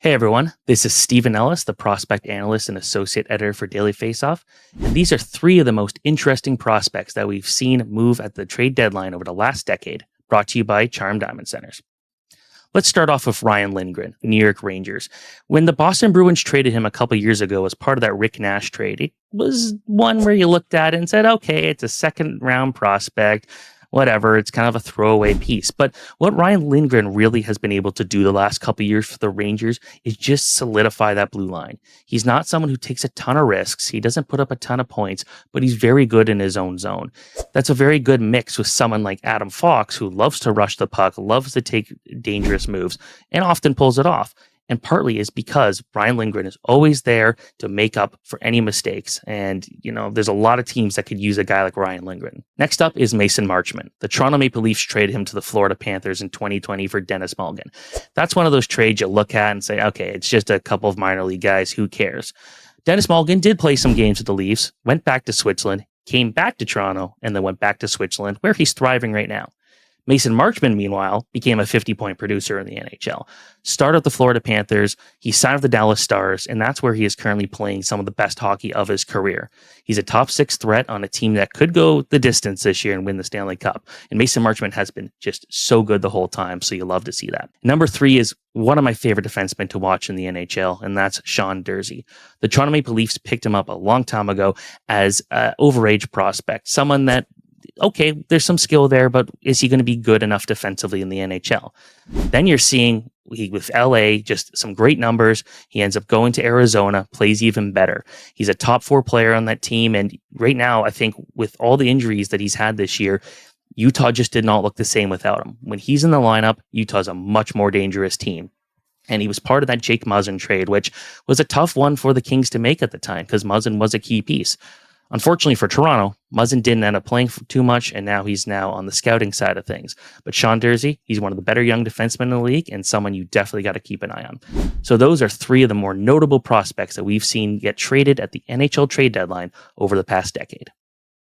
Hey everyone, this is Stephen Ellis, the prospect analyst and associate editor for Daily Faceoff. And these are three of the most interesting prospects that we've seen move at the trade deadline over the last decade, brought to you by Charm Diamond Centers. Let's start off with Ryan Lindgren, New York Rangers. When the Boston Bruins traded him a couple years ago as part of that Rick Nash trade, it was one where you looked at it and said, okay, it's a second round prospect. Whatever, it's kind of a throwaway piece. But what Ryan Lindgren really has been able to do the last couple of years for the Rangers is just solidify that blue line. He's not someone who takes a ton of risks. He doesn't put up a ton of points, but he's very good in his own zone. That's a very good mix with someone like Adam Fox, who loves to rush the puck, loves to take dangerous moves, and often pulls it off. And partly is because Ryan Lindgren is always there to make up for any mistakes. And, there's a lot of teams that could use a guy like Ryan Lindgren. Next up is Mason Marchment. The Toronto Maple Leafs traded him to the Florida Panthers in 2020 for Dennis Mulligan. That's one of those trades you look at and say, okay, it's just a couple of minor league guys. Who cares? Dennis Mulligan did play some games with the Leafs, went back to Switzerland, came back to Toronto, and then went back to Switzerland, where he's thriving right now. Mason Marchment, meanwhile, became a 50-point producer in the NHL. Started with the Florida Panthers, he signed with the Dallas Stars, and that's where he is currently playing some of the best hockey of his career. He's a top six threat on a team that could go the distance this year and win the Stanley Cup. And Mason Marchment has been just so good the whole time, so you love to see that. Number 3 is one of my favorite defensemen to watch in the NHL, and that's Sean Durzi. The Toronto Maple Leafs picked him up a long time ago as an overage prospect, someone that okay, there's some skill there, but is he going to be good enough defensively in the NHL? Then you're seeing with LA, just some great numbers. He ends up going to Arizona, plays even better. He's a top 4 player on that team. And right now, I think with all the injuries that he's had this year, Utah just did not look the same without him. When he's in the lineup, Utah's a much more dangerous team. And he was part of that Jake Muzzin trade, which was a tough one for the Kings to make at the time because Muzzin was a key piece. Unfortunately for Toronto, Muzzin didn't end up playing too much, and now he's on the scouting side of things. But Sean Durzi, he's one of the better young defensemen in the league and someone you definitely got to keep an eye on. So those are 3 of the more notable prospects that we've seen get traded at the NHL trade deadline over the past decade.